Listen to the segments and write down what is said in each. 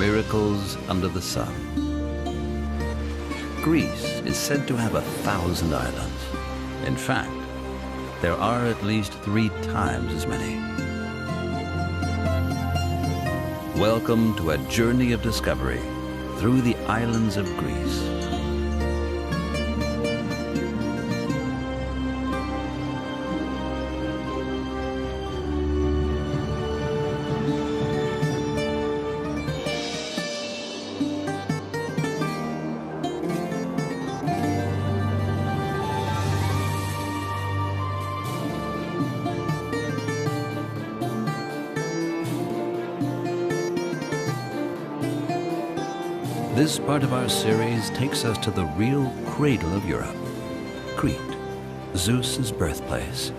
miracles under the sun. Greece is said to have 1,000 islands. In fact, there are at least 3 times as many. Welcome to a journey of discovery through the islands of Greece. This part of our series takes us to the real cradle of Europe, Crete, Zeus's birthplace.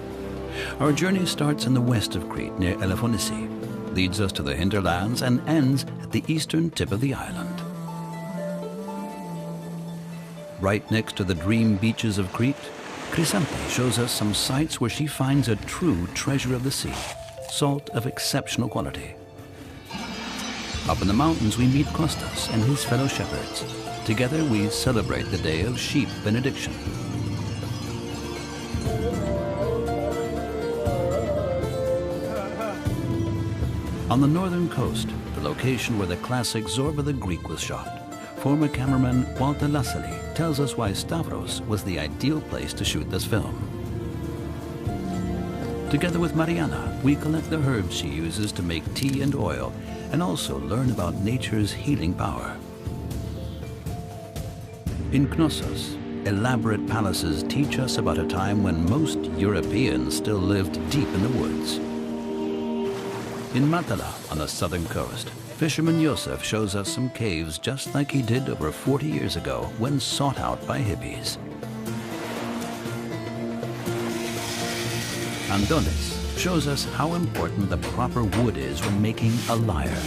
Our journey starts in the west of Crete near Elefonici, leads us to the hinterlands, and ends at the eastern tip of the island. Right next to the dream beaches of Crete, Chrysanthe shows us some sites where she finds a true treasure of the sea, salt of exceptional quality. Up in the mountains, we meet Kostas and his fellow shepherds. Together, we celebrate the day of sheep benediction. On the northern coast, the location where the classic Zorba the Greek was shot, former cameraman Walter Lassali tells us why Stavros was the ideal place to shoot this film. Together with Mariana, we collect the herbs she uses to make tea and oil, and also learn about nature's healing power. In Knossos, elaborate palaces teach us about a time when most Europeans still lived deep in the woods. In Matala, on the southern coast, fisherman Yosef shows us some caves just like he did over 40 years ago when sought out by hippies. Andonis shows us how important the proper wood is when making a lyre.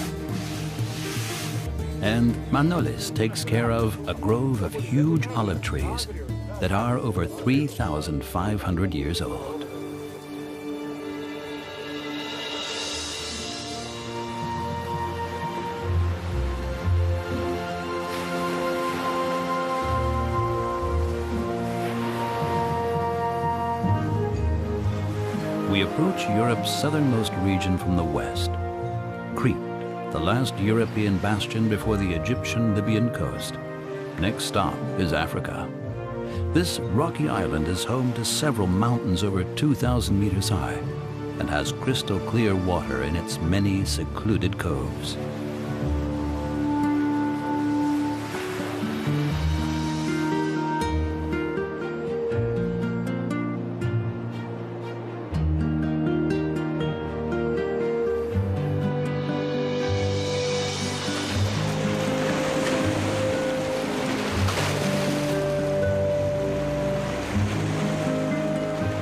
And Manolis takes care of a grove of huge olive trees that are over 3,500 years old. We approach Europe's southernmost region from the west, Crete, the last European bastion before the Egyptian-Libyan coast. Next stop is Africa. This rocky island is home to several mountains over 2,000 meters high and has crystal clear water in its many secluded coves.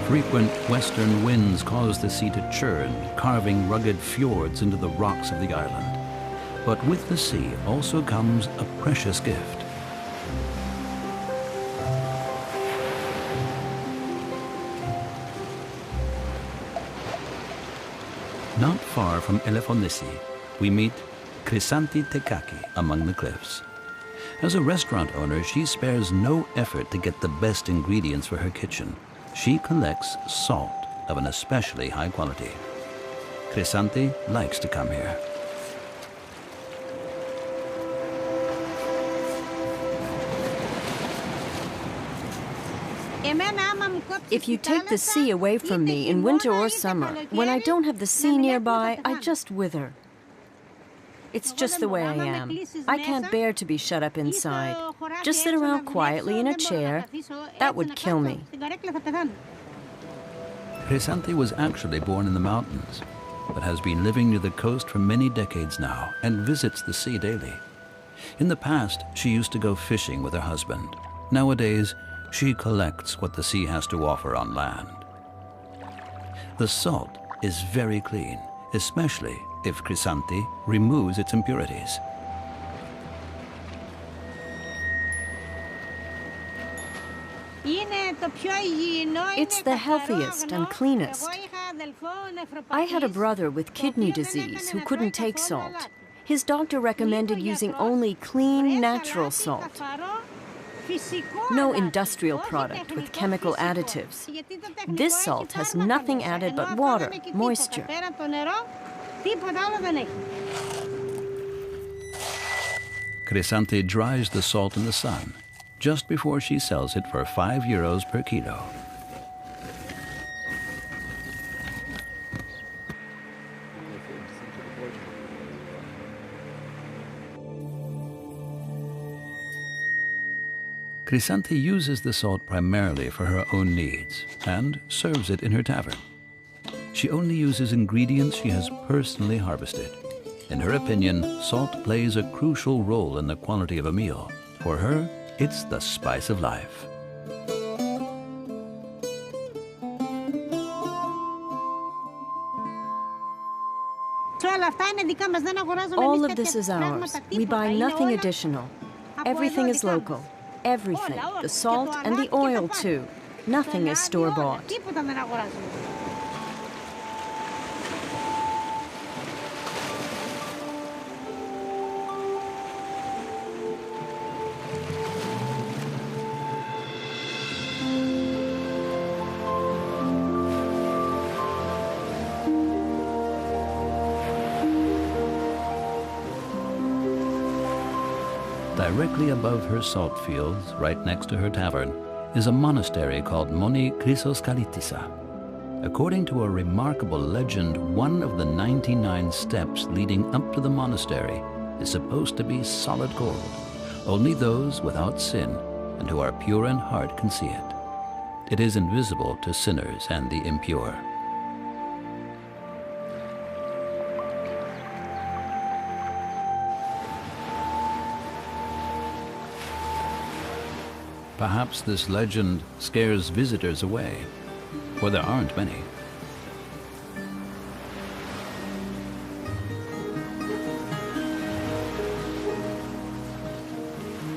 Frequent western winds cause the sea to churn, carving rugged fjords into the rocks of the island. But with the sea also comes a precious gift. Not far from Elefonici, we meet Chrysanthe Tekaki among the cliffs. As a restaurant owner, she spares no effort to get the best ingredients for her kitchen. She collects salt of an especially high quality. Chrysanthe likes to come here. If you take the sea away from me in winter or summer, when I don't have the sea nearby, I just wither. It's just the way I am. I can't bear to be shut up inside. Just sit around quietly in a chair. That would kill me. Chrysanthe was actually born in the mountains, but has been living near the coast for many decades now and visits the sea daily. In the past, she used to go fishing with her husband. Nowadays, she collects what the sea has to offer on land. The salt is very clean, especially if Chrysanthe removes its impurities. It's the healthiest and cleanest. I had a brother with kidney disease who couldn't take salt. His doctor recommended using only clean, natural salt. No industrial product with chemical additives. This salt has nothing added but water, moisture. Chrysanthi dries the salt in the sun just before she sells it for €5 per kilo. Chrysanthi uses the salt primarily for her own needs and serves it in her tavern. She only uses ingredients she has personally harvested. In her opinion, salt plays a crucial role in the quality of a meal. For her, it's the spice of life. All of this is ours. We buy nothing additional. Everything is local. Everything. The salt and the oil, too. Nothing is store-bought. Directly above her salt fields, right next to her tavern, is a monastery called Moni Chrysoskalitissa. According to a remarkable legend, one of the 99 steps leading up to the monastery is supposed to be solid gold. Only those without sin and who are pure in heart can see it. It is invisible to sinners and the impure. Perhaps this legend scares visitors away, for there aren't many.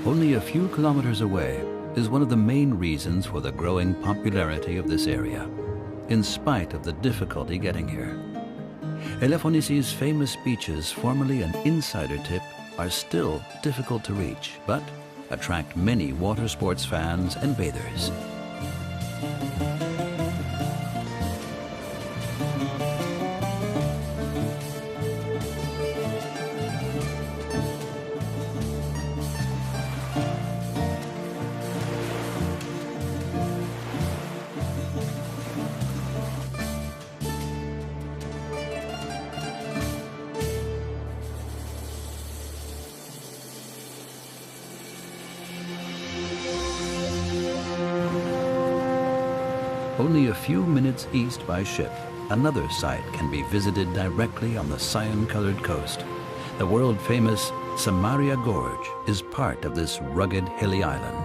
Only a few kilometers away is one of the main reasons for the growing popularity of this area, in spite of the difficulty getting here. Elefonisi's famous beaches, formerly an insider tip, are still difficult to reach, but attract many water sports fans and bathers. Only a few minutes east by ship, another site can be visited directly on the cyan-colored coast. The world-famous Samaria Gorge is part of this rugged, hilly island.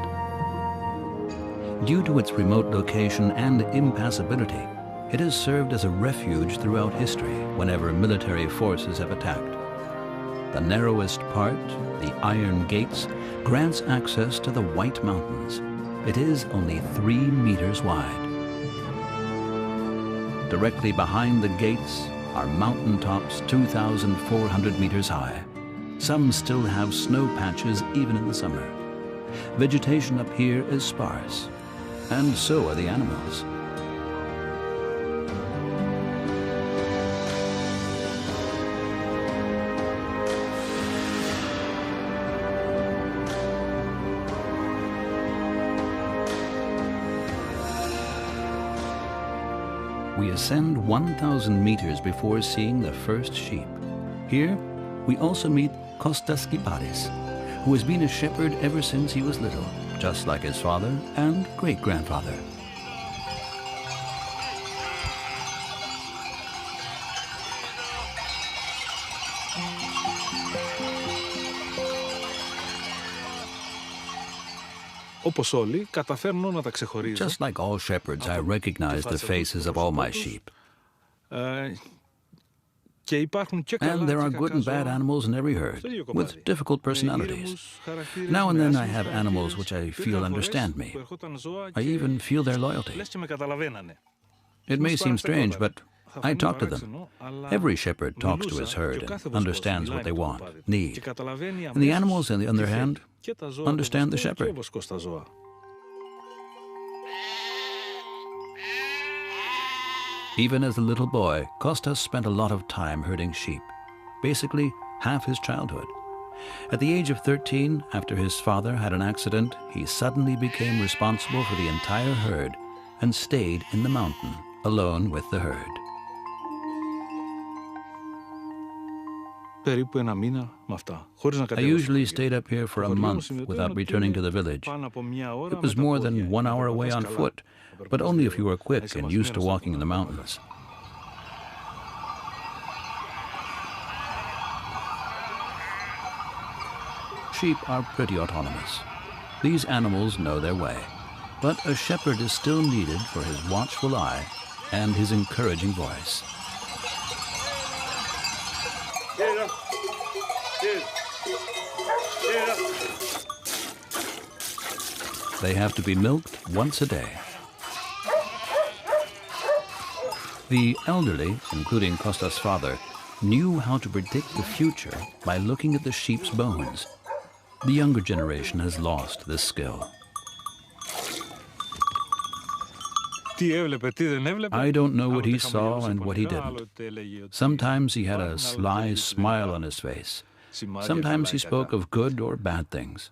Due to its remote location and impassability, it has served as a refuge throughout history whenever military forces have attacked. The narrowest part, the Iron Gates, grants access to the White Mountains. It is only 3 meters wide. Directly behind the gates are mountain tops 2,400 meters high. Some still have snow patches even in the summer. Vegetation up here is sparse, and so are the animals. We ascend 1,000 meters before seeing the first sheep. Here, we also meet Kostas Kiparis, who has been a shepherd ever since he was little, just like his father and great-grandfather. Just like all shepherds, I recognize the faces of all my sheep. And there are good and bad animals in every herd, with difficult personalities. Now and then I have animals which I feel understand me. I even feel their loyalty. It may seem strange, but I talk to them. Every shepherd talks to his herd and understands what they want, need. And the animals, on the other hand, understand the shepherd. Even as a little boy, Kostas spent a lot of time herding sheep, basically half his childhood. At the age of 13, after his father had an accident, he suddenly became responsible for the entire herd and stayed in the mountain alone with the herd. I usually stayed up here for a month without returning to the village. It was more than 1 hour away on foot, but only if you were quick and used to walking in the mountains. Sheep are pretty autonomous. These animals know their way, but a shepherd is still needed for his watchful eye and his encouraging voice. They have to be milked once a day. The elderly, including Kostas' father, knew how to predict the future by looking at the sheep's bones. The younger generation has lost this skill. I don't know what he saw and what he didn't. Sometimes he had a sly smile on his face. Sometimes he spoke of good or bad things.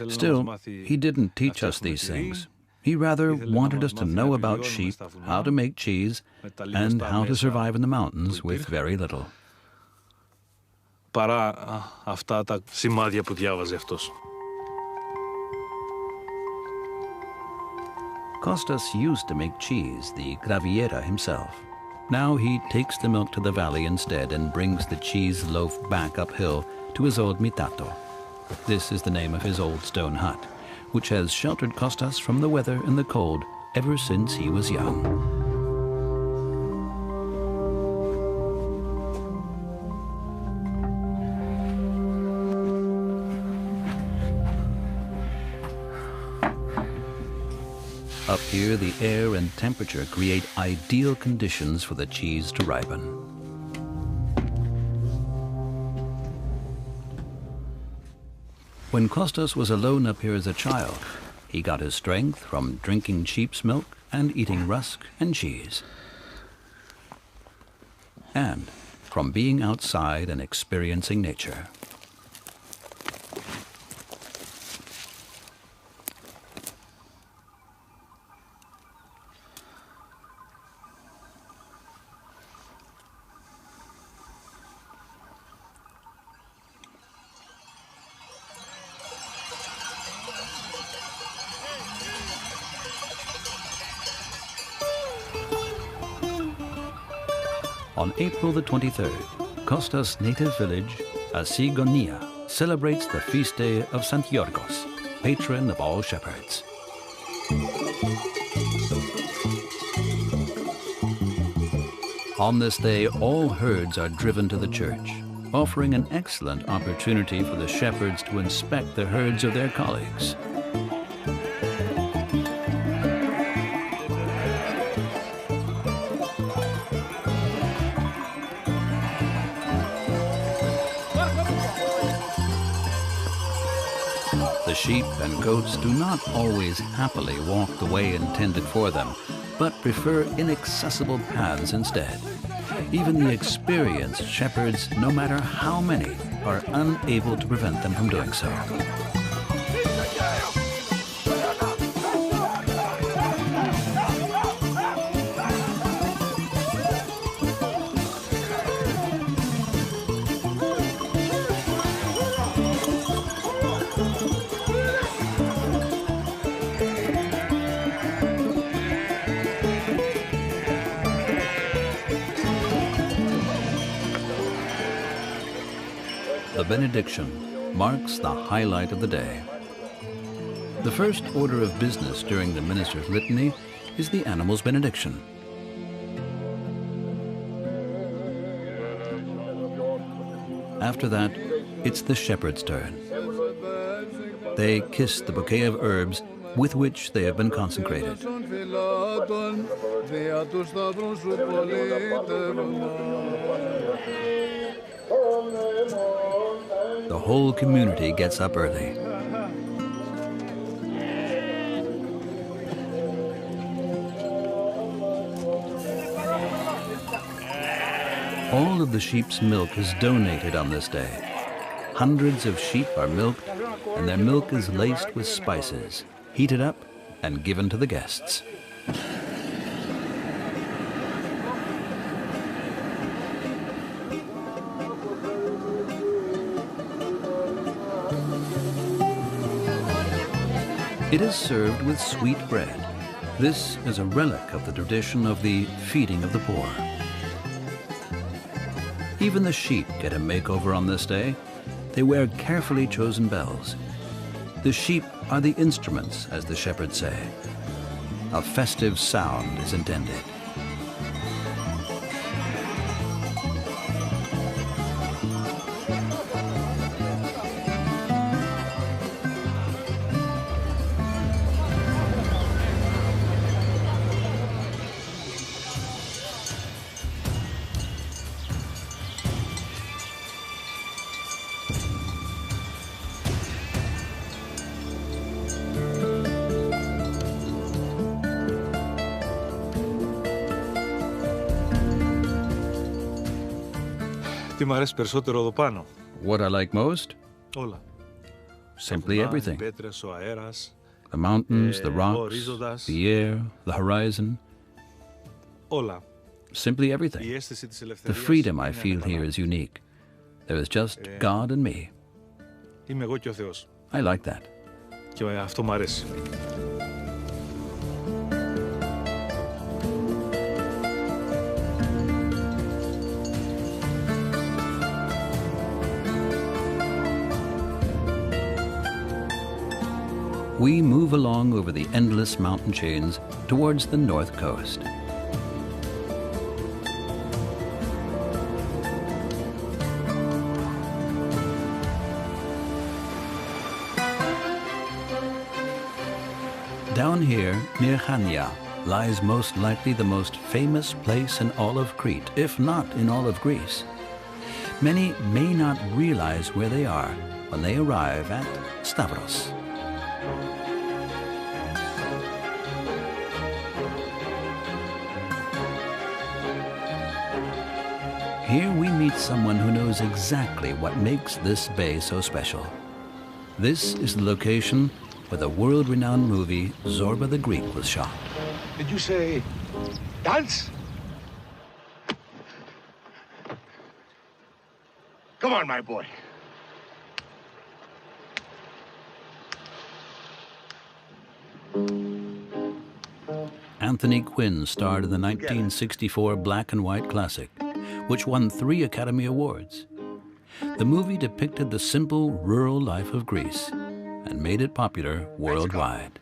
Still, he didn't teach us these things. He rather wanted us to know about sheep, how to make cheese, and how to survive in the mountains with very little. Kostas used to make cheese, the graviera, himself. Now he takes the milk to the valley instead and brings the cheese loaf back uphill to his old mitato. This is the name of his old stone hut, which has sheltered Kostas from the weather and the cold ever since he was young. Up here, the air and temperature create ideal conditions for the cheese to ripen. When Kostas was alone up here as a child, he got his strength from drinking sheep's milk and eating rusk and cheese. And from being outside and experiencing nature. On April the 23rd, Kostas' native village, Asigonia, celebrates the feast day of St. Yorgos, patron of all shepherds. On this day, all herds are driven to the church, offering an excellent opportunity for the shepherds to inspect the herds of their colleagues. The sheep and goats do not always happily walk the way intended for them, but prefer inaccessible paths instead. Even the experienced shepherds, no matter how many, are unable to prevent them from doing so. The benediction marks the highlight of the day. The first order of business during the minister's litany is the animal's benediction. After that, it's the shepherd's turn. They kiss the bouquet of herbs with which they have been consecrated. The whole community gets up early. All of the sheep's milk is donated on this day. Hundreds of sheep are milked, and their milk is laced with spices, heated up, and given to the guests. It is served with sweet bread. This is a relic of the tradition of the feeding of the poor. Even the sheep get a makeover on this day. They wear carefully chosen bells. The sheep are the instruments, as the shepherds say. A festive sound is intended. Τι μ' αρέσει περισσότερο εδώ πάνω? What I like most? Όλα. Simply everything. Πέτρες, ο αέρας, The mountains, the rocks, ορίζοντας. the air, the horizon. Όλα. Simply everything. Η αίσθηση της The ελευθερίας freedom I είναι feel here ανεπανάληπτη. is unique. There is just God and me. Είμαι εγώ και ο Θεός. I like that. Και αυτό μ' αρέσει. We move along over the endless mountain chains towards the north coast. Down here, near Chania, lies most likely the most famous place in all of Crete, if not in all of Greece. Many may not realize where they are when they arrive at Stavros. Here we meet someone who knows exactly what makes this bay so special. This is the location where the world-renowned movie Zorba the Greek was shot. Did you say dance? Come on, my boy. Anthony Quinn starred in the 1964 black and white classic, which won 3 Academy Awards. The movie depicted the simple rural life of Greece and made it popular worldwide.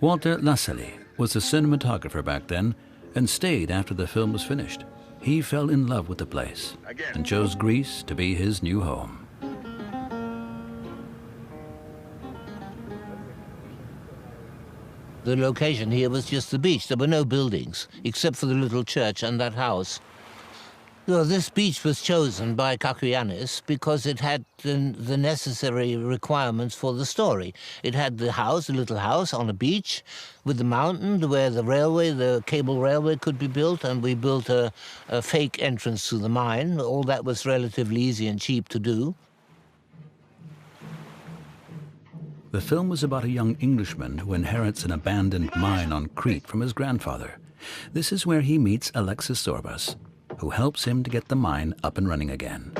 Walter Lassalle was a cinematographer back then and stayed after the film was finished. He fell in love with the place and chose Greece to be his new home. The location here was just the beach. There were no buildings, except for the little church and that house. Well, this beach was chosen by Kakianis because it had the necessary requirements for the story. It had the house, a little house on a beach with the mountain where the railway, the cable railway could be built, and we built a fake entrance to the mine. All that was relatively easy and cheap to do. The film was about a young Englishman who inherits an abandoned mine on Crete from his grandfather. This is where he meets Alexis Zorbas, who helps him to get the mine up and running again.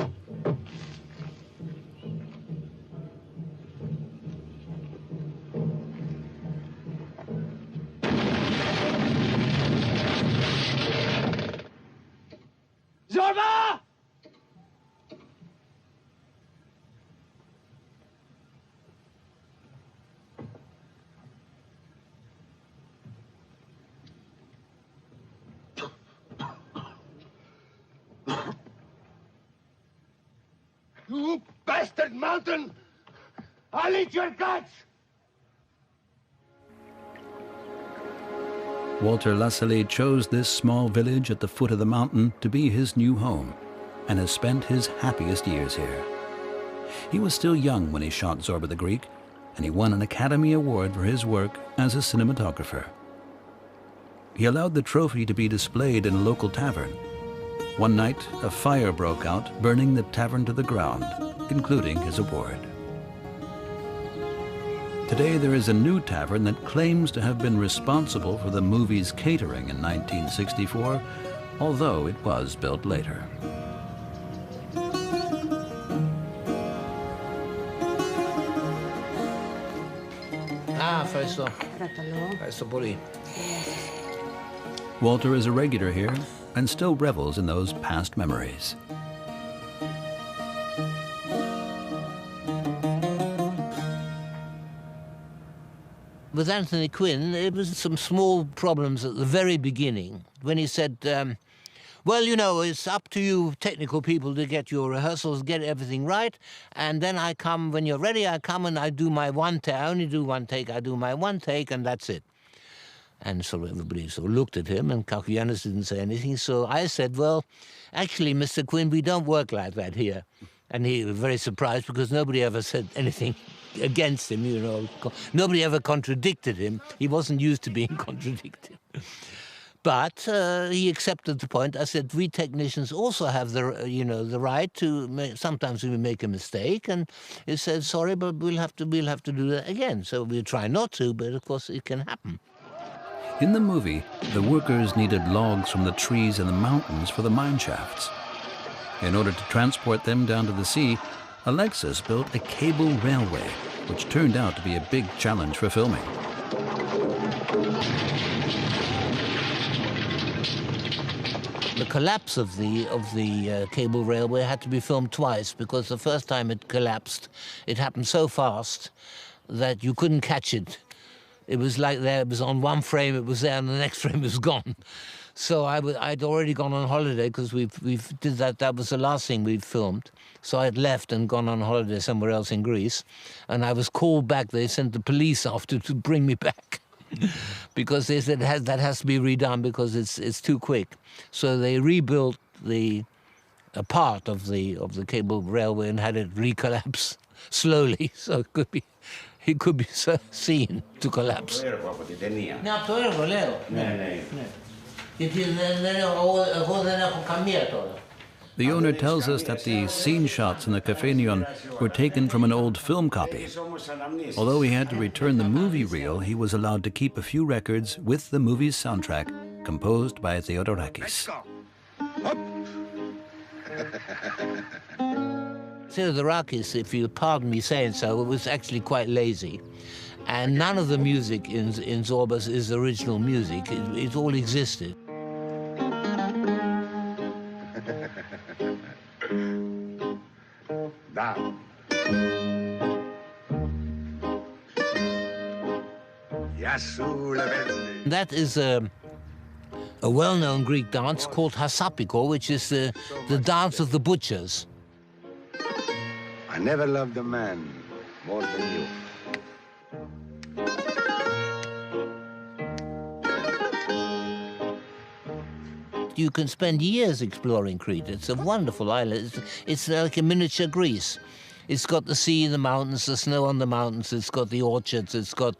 Zorba! You bastard mountain! I'll eat your guts! Walter Lassalle chose this small village at the foot of the mountain to be his new home and has spent his happiest years here. He was still young when he shot Zorba the Greek, and he won an Academy Award for his work as a cinematographer. He allowed the trophy to be displayed in a local tavern. One night, a fire broke out, burning the tavern to the ground, including his award. Today, there is a new tavern that claims to have been responsible for the movie's catering in 1964, although it was built later. Walter is a regular here and still revels in those past memories. With Anthony Quinn, it was some small problems at the very beginning when he said, well, you know, it's up to you technical people to get your rehearsals, get everything right, and then I come, when you're ready, I come and I do my one take. I only do one take, I do my one take, and that's it. And so everybody sort of looked at him, and Kakuyanis didn't say anything, so I said, well, actually, Mr. Quinn, we don't work like that here. And he was very surprised because nobody ever said anything against him, you know. Nobody ever contradicted him. He wasn't used to being contradicted. But he accepted the point. I said, we technicians also have the, you know, the right to, sometimes we make a mistake. And he said, sorry, but we'll have to do that again. So we'll try not to, but of course it can happen. In the movie, the workers needed logs from the trees in the mountains for the mine shafts. In order to transport them down to the sea, Alexis built a cable railway, which turned out to be a big challenge for filming. The collapse of the cable railway had to be filmed twice because the first time it collapsed, it happened so fast that you couldn't catch it. It was like there, it was on one frame, it was there, and the next frame it was gone. So I'd already gone on holiday because we did that. That was the last thing we'd filmed. So I'd left and gone on holiday somewhere else in Greece, and I was called back. They sent the police after to bring me back because they said that has to be redone because it's too quick. So they rebuilt a part of the cable railway and had it recollapse slowly, so it could be seen to collapse. The owner tells us that the scene shots in the Café Neon were taken from an old film copy. Although he had to return the movie reel, he was allowed to keep a few records with the movie's soundtrack, composed by Theodorakis. Theodorakis, if you'll pardon me saying so, was actually quite lazy. And none of the music in Zorba's is original music. It all existed. That is a well-known Greek dance called hasapiko, which is the dance of the butchers. I never loved a man more than you. You can spend years exploring Crete. It's a wonderful island. It's like a miniature Greece. It's got the sea in the mountains, the snow on the mountains, it's got the orchards, it's got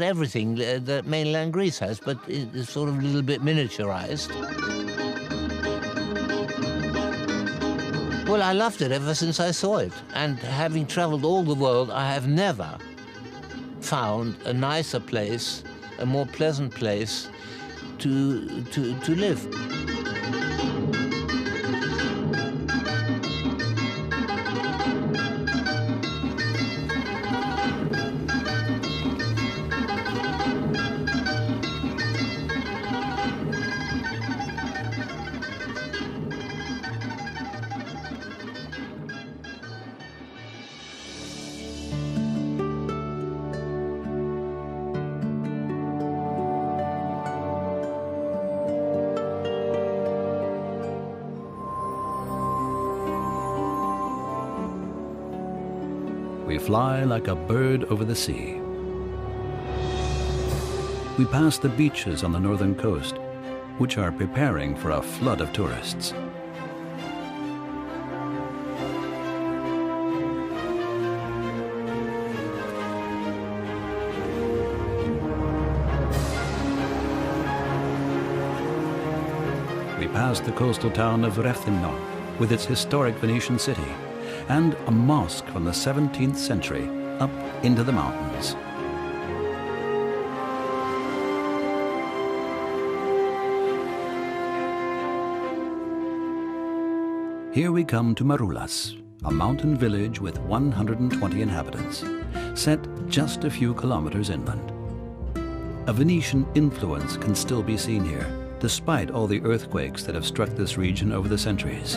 everything that mainland Greece has, but it's sort of a little bit miniaturized. Well, I loved it ever since I saw it. And having traveled all the world, I have never found a nicer place, a more pleasant place to live. We fly like a bird over the sea. we pass the beaches on the northern coast, which are preparing for a flood of tourists. We pass the coastal town of Rethymnon with its historic Venetian city, and a mosque from the 17th century up into the mountains. Here we come to Maroulas, a mountain village with 120 inhabitants, set just a few kilometers inland. A Venetian influence can still be seen here, despite all the earthquakes that have struck this region over the centuries.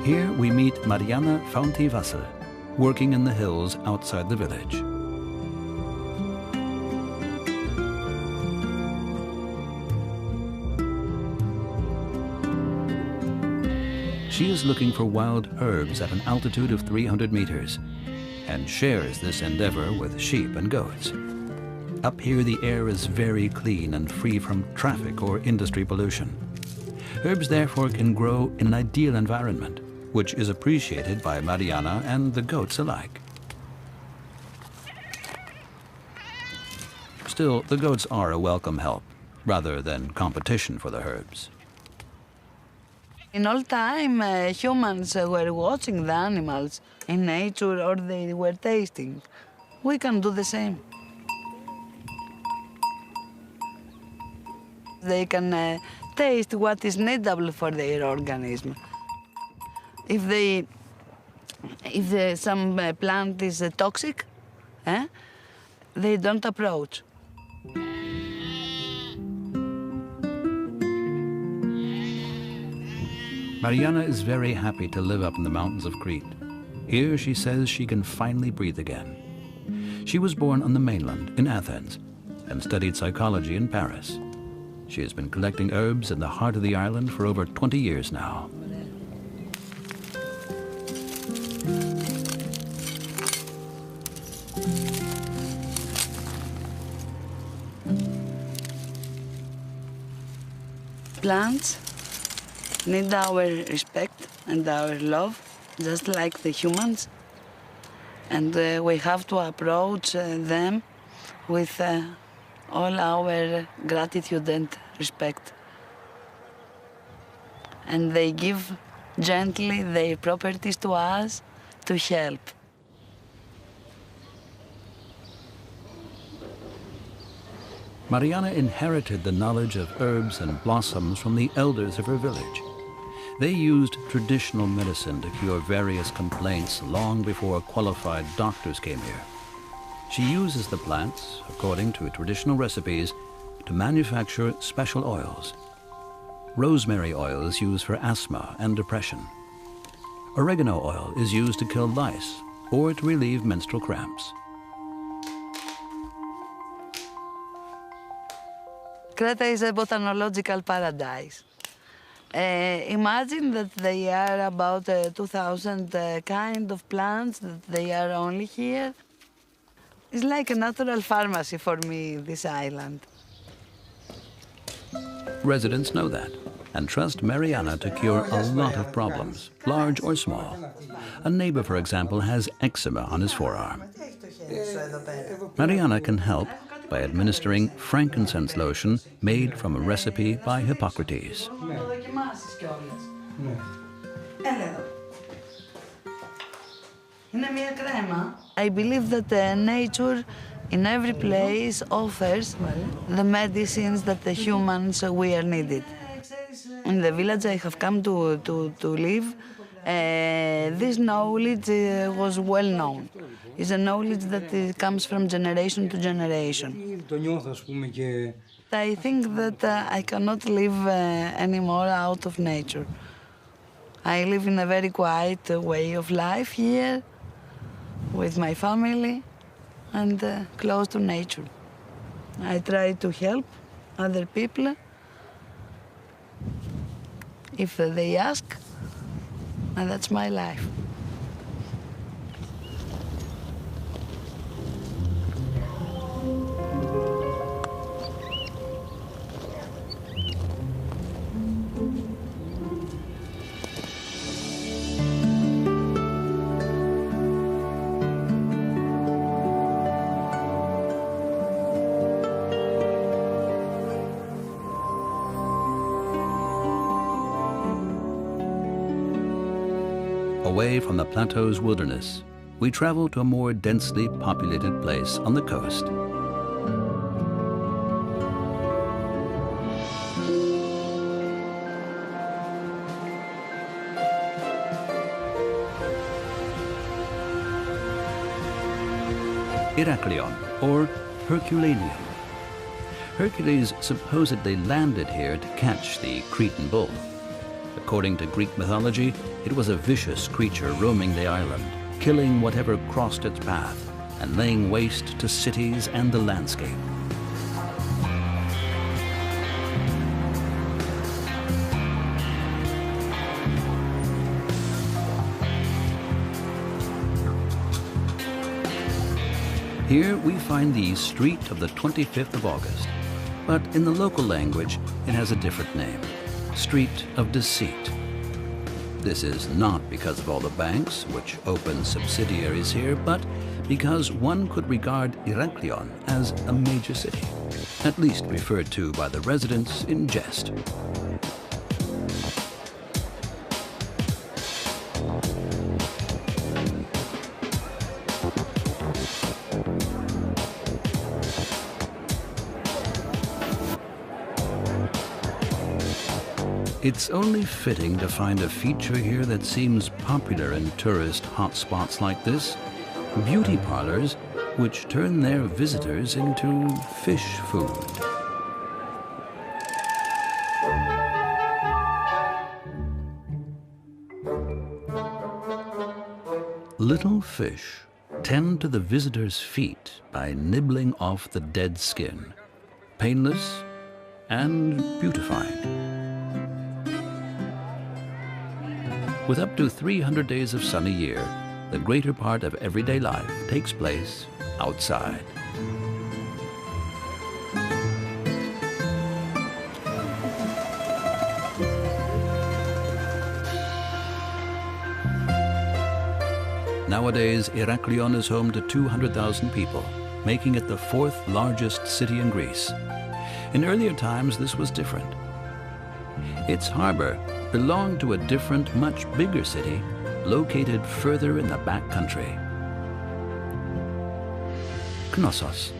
Here we meet Mariana Faunti-Vassel, working in the hills outside the village. She is looking for wild herbs at an altitude of 300 meters and shares this endeavor with sheep and goats. Up here the air is very clean and free from traffic or industry pollution. Herbs therefore can grow in an ideal environment, which is appreciated by Mariana and the goats alike. Still, the goats are a welcome help, rather than competition for the herbs. In all time, humans were watching the animals in nature or they were tasting. We can do the same. They can taste what is needable for their organism. If some plant is toxic, they don't approach. Mariana is very happy to live up in the mountains of Crete. Here she says she can finally breathe again. She was born on the mainland in Athens and studied psychology in Paris. She has been collecting herbs in the heart of the island for over 20 years now. Plants need our respect and our love, just like the humans. And we have to approach them with all our gratitude and respect. And they give gently their properties to us to help. Mariana inherited the knowledge of herbs and blossoms from the elders of her village. They used traditional medicine to cure various complaints long before qualified doctors came here. She uses the plants, according to traditional recipes, to manufacture special oils. Rosemary oil is used for asthma and depression. Oregano oil is used to kill lice or to relieve menstrual cramps. Crete is a botanological paradise. Imagine that there are about 2,000 kind of plants, that they are only here. It's like a natural pharmacy for me, this island. Residents know that and trust Mariana to cure a lot of problems, large or small. A neighbor, for example, has eczema on his forearm. Mariana can help by administering frankincense lotion made from a recipe by Hippocrates. I believe that nature in every place offers the medicines that the humans we are needed. In the village I have come to live, this knowledge was well known. It's a knowledge that comes from generation to generation. I think that I cannot live anymore out of nature. I live in a very quiet way of life here, with my family, and close to nature. I try to help other people if they ask, and that's my life. Away from the plateau's wilderness, we travel to a more densely populated place on the coast. Iraklion, or Herculaneum. Hercules supposedly landed here to catch the Cretan bull. According to Greek mythology, it was a vicious creature roaming the island, killing whatever crossed its path and laying waste to cities and the landscape. Here we find the Street of the 25th of August, but in the local language it has a different name, Street of Deceit. This is not because of all the banks, which open subsidiaries here, but because one could regard Iraklion as a major city, at least referred to by the residents in jest. It's only fitting to find a feature here that seems popular in tourist hotspots like this: beauty parlors which turn their visitors into fish food. Little fish tend to the visitors' feet by nibbling off the dead skin, painless and beautifying. With up to 300 days of sun a year, the greater part of everyday life takes place outside. Nowadays, Iraklion is home to 200,000 people, making it the fourth largest city in Greece. In earlier times, this was different. Its harbor belonged to a different, much bigger city located further in the back country. Knossos.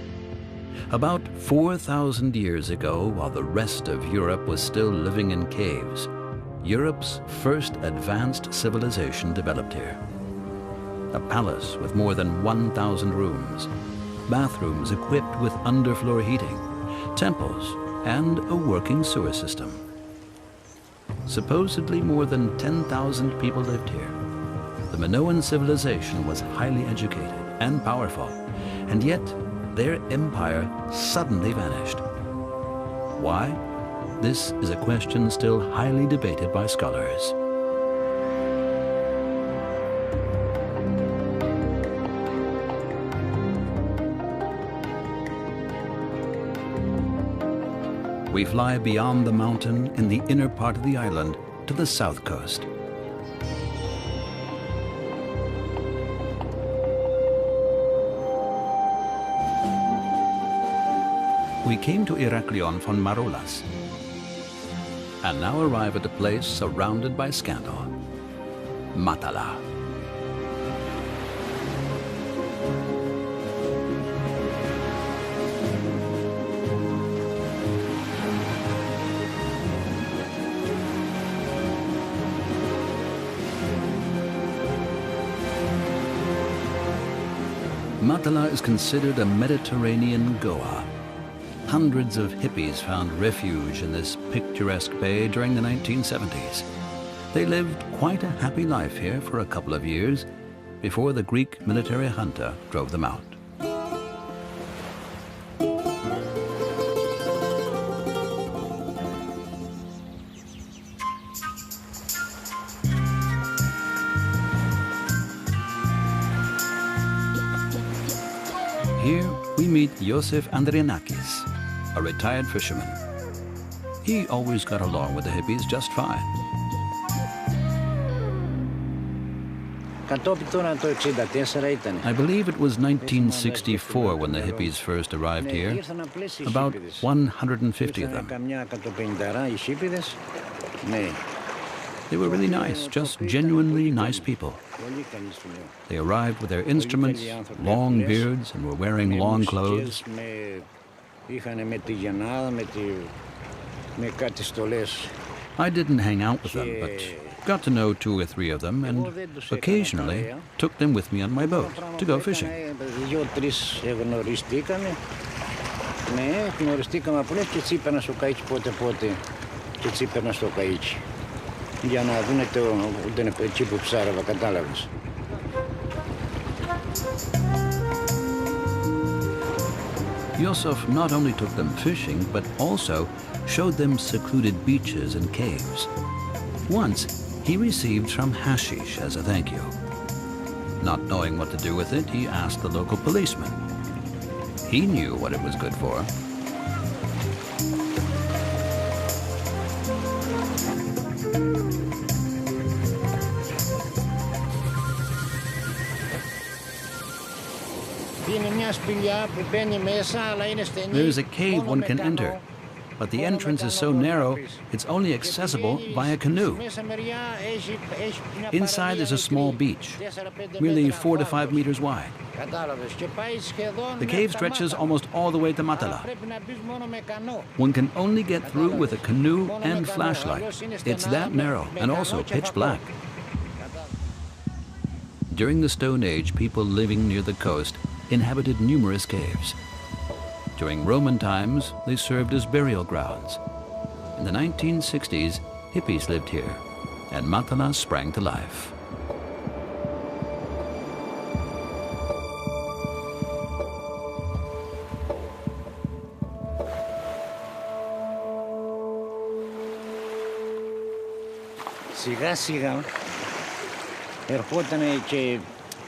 About 4,000 years ago, while the rest of Europe was still living in caves, Europe's first advanced civilization developed here. A palace with more than 1,000 rooms, bathrooms equipped with underfloor heating, temples, and a working sewer system. Supposedly more than 10,000 people lived here. The Minoan civilization was highly educated and powerful, and yet their empire suddenly vanished. Why? This is a question still highly debated by scholars. We fly beyond the mountain in the inner part of the island to the south coast. We came to Iraklion from Maroulas and now arrive at a place surrounded by scandal, Matala. Matala is considered a Mediterranean Goa. Hundreds of hippies found refuge in this picturesque bay during the 1970s. They lived quite a happy life here for a couple of years before the Greek military junta drove them out. Here we meet Iosif Andrianakis, a retired fisherman. He always got along with the hippies just fine. I believe it was 1964 when the hippies first arrived here. About 150 of them. They were really nice, just genuinely nice people. They arrived with their instruments, long beards, and were wearing long clothes. I didn't hang out with them, but got to know 2 or 3 of them, and occasionally took them with me on my boat to go fishing. Iosif not only took them fishing, but also showed them secluded beaches and caves. Once, he received some hashish as a thank you. Not knowing what to do with it, he asked the local policeman. He knew what it was good for. There's a cave one can enter, but the entrance is so narrow, it's only accessible via canoe. Inside there's a small beach, merely 4 to 5 meters wide. The cave stretches almost all the way to Matala. One can only get through with a canoe and flashlight. It's that narrow and also pitch black. During the Stone Age, people living near the coast inhabited numerous caves. During Roman times, they served as burial grounds. In the 1960s, hippies lived here, and Matala sprang to life.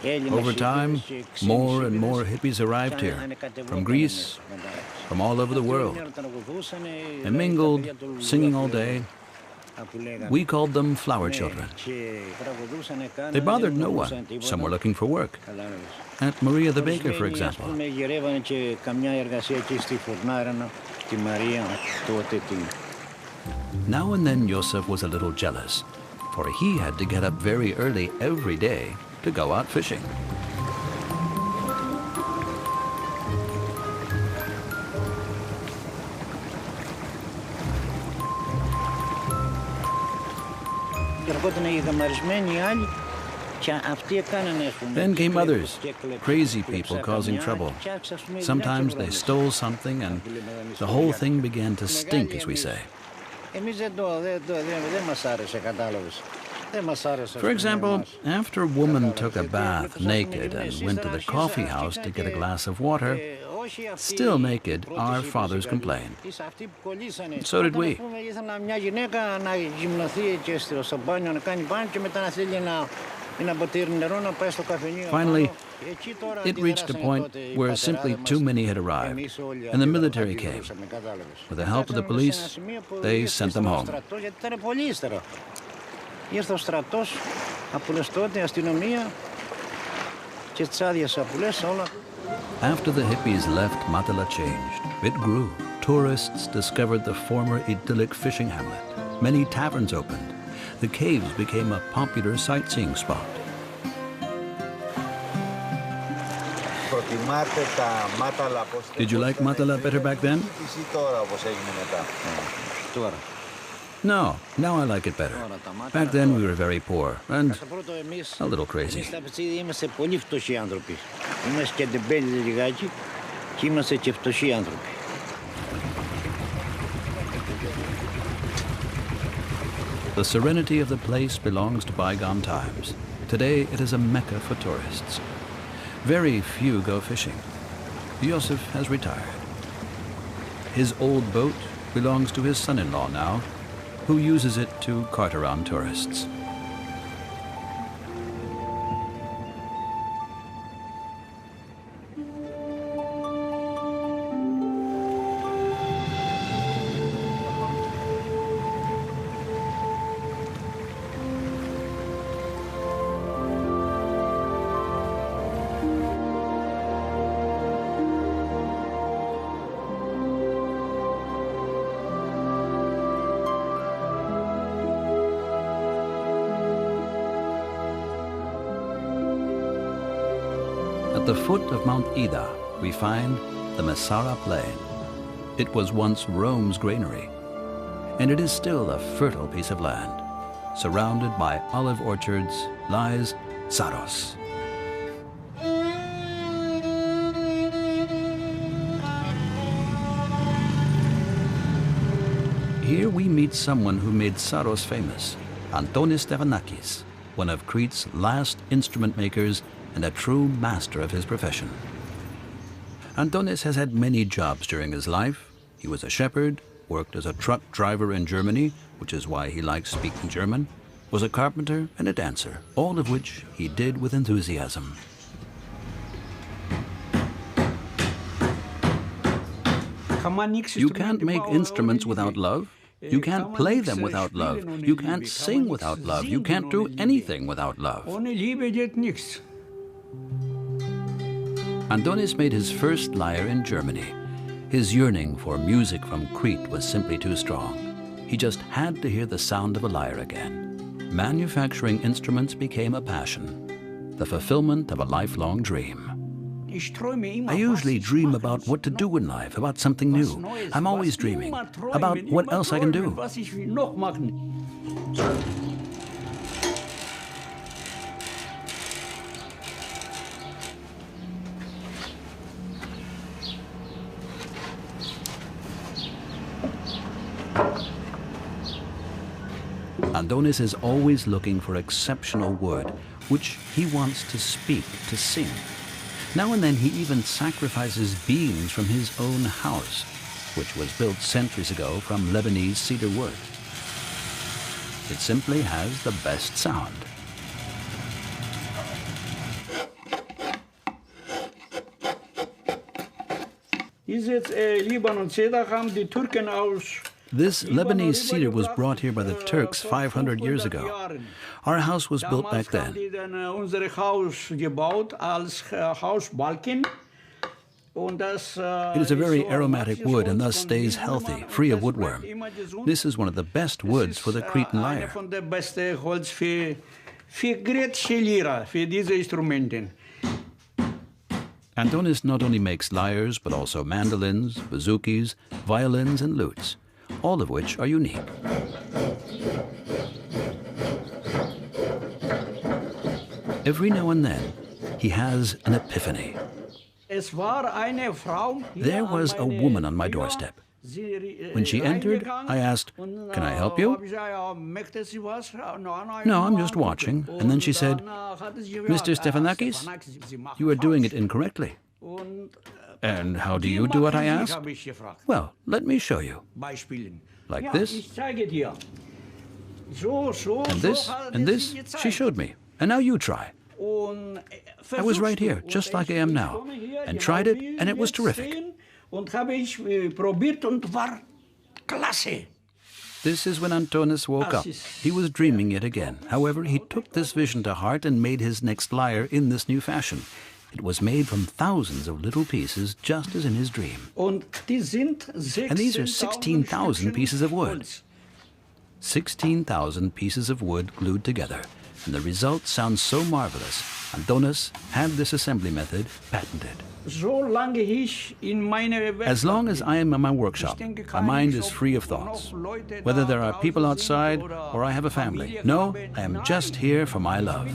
Over time, more and more hippies arrived here, from Greece, from all over the world. They mingled, singing all day. We called them flower children. They bothered no one. Some were looking for work. At Maria the Baker, for example. Now and then Iosif was a little jealous, for he had to get up very early every day to go out fishing. Then came others, crazy people causing trouble. Sometimes they stole something and the whole thing began to stink, as we say. For example, after a woman took a bath naked and went to the coffee house to get a glass of water, still naked, our fathers complained. So did we. Finally, it reached a point where simply too many had arrived, and the military came. With the help of the police, they sent them home. After the hippies left, Matala changed. It grew. Tourists discovered the former idyllic fishing hamlet. Many taverns opened. The caves became a popular sightseeing spot. Did you like Matala better back then? No, now I like it better. Back then we were very poor and a little crazy. The serenity of the place belongs to bygone times. Today it is a mecca for tourists. Very few go fishing. Iosif has retired. His old boat belongs to his son-in-law now, who uses it to cart around tourists. At the foot of Mount Ida, we find the Matala plain. It was once Rome's granary, and it is still a fertile piece of land. Surrounded by olive orchards lies Saros. Here we meet someone who made Saros famous, Antonis Stefanakis, one of Crete's last instrument makers and a true master of his profession. Antonis has had many jobs during his life. He was a shepherd, worked as a truck driver in Germany, which is why he likes speaking German, was a carpenter and a dancer, all of which he did with enthusiasm. You can't make instruments without love. You can't play them without love. You can't sing without love. You can't do anything without love. Antonis made his first lyre in Germany. His yearning for music from Crete was simply too strong. He just had to hear the sound of a lyre again. Manufacturing instruments became a passion, the fulfillment of a lifelong dream. I usually dream about what to do in life, about something new. I'm always dreaming about what else I can do. Antonis is always looking for exceptional wood, which he wants to speak, to sing. Now and then he even sacrifices beams from his own house, which was built centuries ago from Lebanese cedar wood. It simply has the best sound. This Lebanese cedar was brought here by the Turks 500 years ago. Our house was built back then. It is a very aromatic wood and thus stays healthy, free of woodworm. This is one of the best woods for the Cretan lyre. Antonis not only makes lyres, but also mandolins, bouzouki, violins, and lutes, all of which are unique. Every now and then, he has an epiphany. There was a woman on my doorstep. When she entered, I asked, "Can I help you?" "No, I'm just watching." And then she said, "Mr. Stefanakis, you are doing it incorrectly." "And how do you do it?" I asked. "Well, let me show you. Like this. And this, and this." She showed me. "And now you try." I was right here, just like I am now, and tried it, and it was terrific. This is when Antonis woke up. He was dreaming yet again. However, he took this vision to heart and made his next lyre in this new fashion. It was made from thousands of little pieces, just as in his dream. And these are 16,000 pieces of wood. 16,000 pieces of wood glued together. And the result sounds so marvelous, Antonis had this assembly method patented. As long as I am in my workshop, my mind is free of thoughts. Whether there are people outside or I have a family. No, I am just here for my love.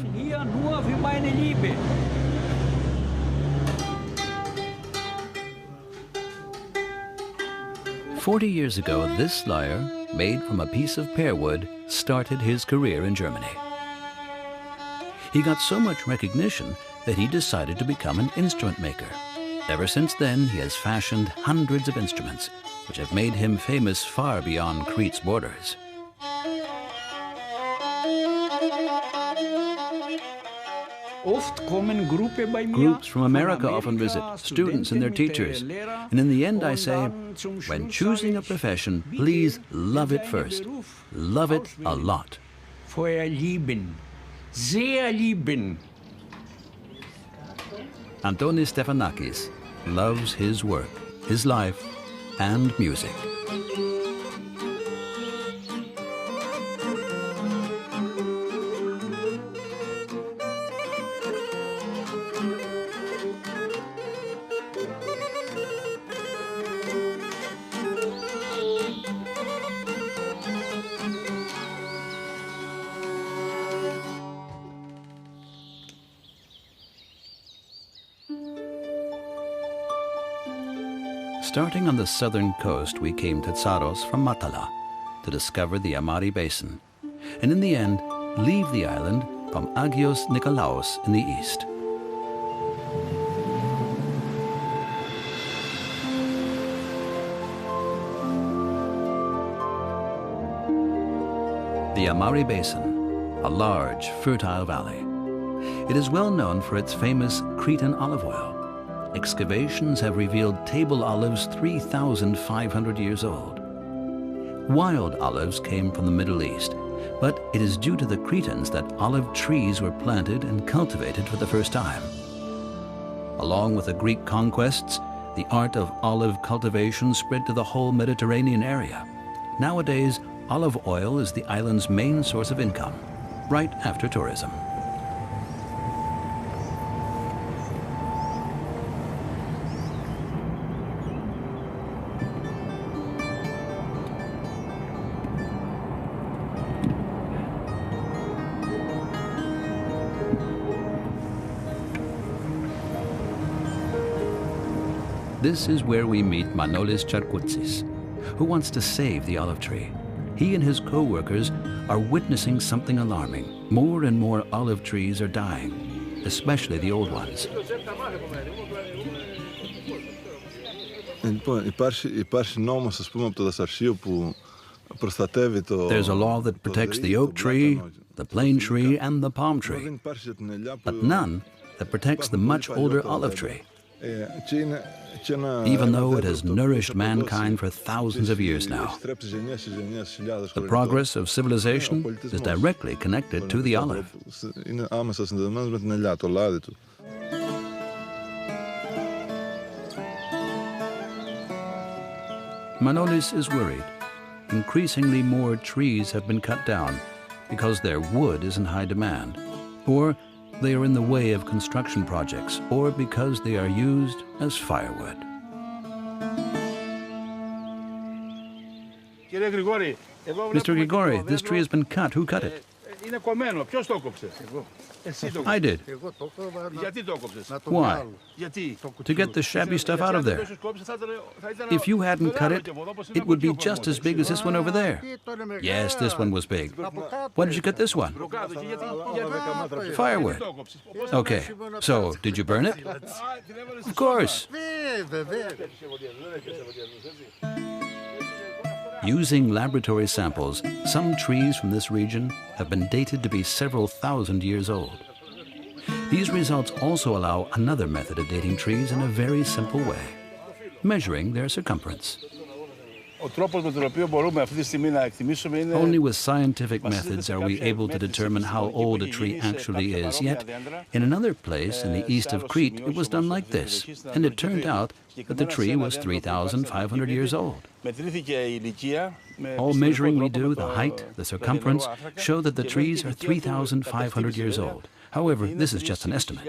40 years ago, this lyre, made from a piece of pear wood, started his career in Germany. He got so much recognition that he decided to become an instrument maker. Ever since then, he has fashioned hundreds of instruments, which have made him famous far beyond Crete's borders. Groups from America often visit, students and their teachers. And in the end, I say, when choosing a profession, please love it first. Love it a lot. Antonis Stefanakis loves his work, his life, and music. Starting on the southern coast, we came to Tsaros from Matala to discover the Amari Basin, and in the end, leave the island from Agios Nikolaos in the east. The Amari Basin, a large, fertile valley. It is well known for its famous Cretan olive oil. Excavations have revealed table olives 3,500 years old. Wild olives came from the Middle East, but it is due to the Cretans that olive trees were planted and cultivated for the first time. Along with the Greek conquests, the art of olive cultivation spread to the whole Mediterranean area. Nowadays, olive oil is the island's main source of income, right after tourism. This is where we meet Manolis Charkoutsis, who wants to save the olive tree. He and his co-workers are witnessing something alarming. More and more olive trees are dying, especially the old ones. There's a law that protects the oak tree, the plane tree, and the palm tree, but none that protects the much older olive tree. Even though it has nourished mankind for thousands of years now. The progress of civilization is directly connected to the olive. Manolis is worried. Increasingly more trees have been cut down because their wood is in high demand, or they are in the way of construction projects, or because they are used as firewood. Mr. Grigori, this tree has been cut. Who cut it? I did. Why? To get the shabby stuff out of there. If you hadn't cut it, it would be just as big as this one over there. Yes, this one was big. Why did you cut this one? Firewood. Okay, so did you burn it? Of course. Using laboratory samples, some trees from this region have been dated to be several thousand years old. These results also allow another method of dating trees in a very simple way, measuring their circumference. Only with scientific methods are we able to determine how old a tree actually is. Yet, in another place in the east of Crete, it was done like this, and it turned out that the tree was 3,500 years old. All measuring we do, the height, the circumference, show that the trees are 3,500 years old. However, this is just an estimate.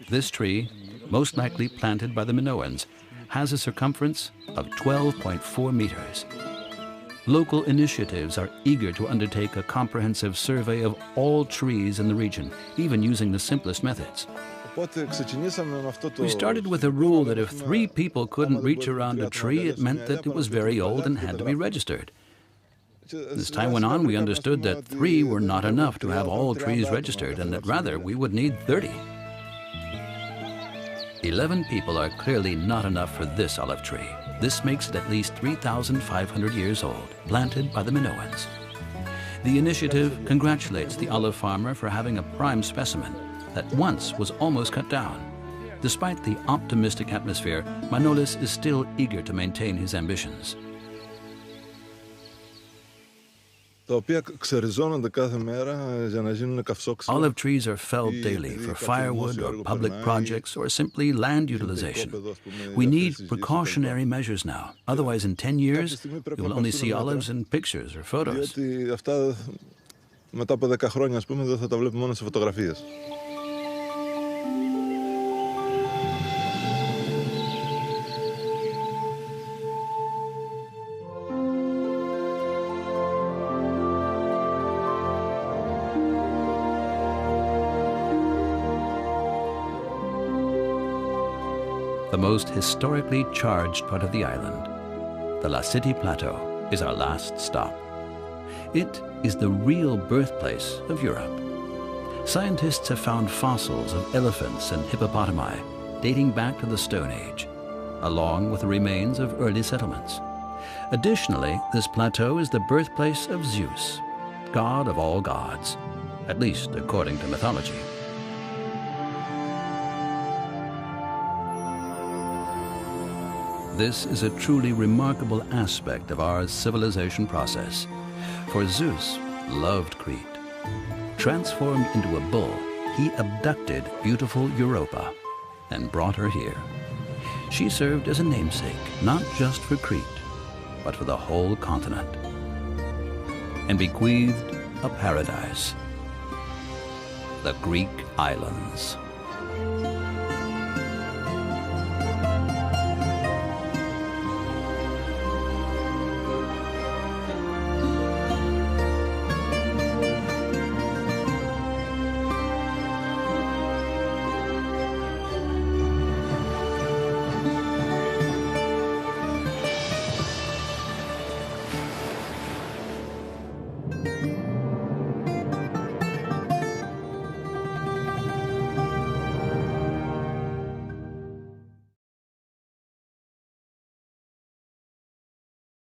This tree, most likely planted by the Minoans, has a circumference of 12.4 meters. Local initiatives are eager to undertake a comprehensive survey of all trees in the region, even using the simplest methods. We started with a rule that if 3 people couldn't reach around a tree, it meant that it was very old and had to be registered. As time went on, we understood that 3 were not enough to have all trees registered, and that rather we would need 30. 11 people are clearly not enough for this olive tree. This makes it at least 3,500 years old, planted by the Minoans. The initiative congratulates the olive farmer for having a prime specimen that once was almost cut down. Despite the optimistic atmosphere, Manolis is still eager to maintain his ambitions. Olive trees are felled daily for firewood or public projects or simply land utilization. We need precautionary measures now. Otherwise, in 10 years, we will only see olives in pictures or photos. the most historically charged part of the island, the La City Plateau, is our last stop. It is the real birthplace of Europe. Scientists have found fossils of elephants and hippopotami dating back to the Stone Age, along with the remains of early settlements. Additionally, this plateau is the birthplace of Zeus, god of all gods, at least according to mythology. This is a truly remarkable aspect of our civilization process, for Zeus loved Crete. Transformed into a bull, he abducted beautiful Europa and brought her here. She served as a namesake, not just for Crete, but for the whole continent, and bequeathed a paradise, the Greek islands.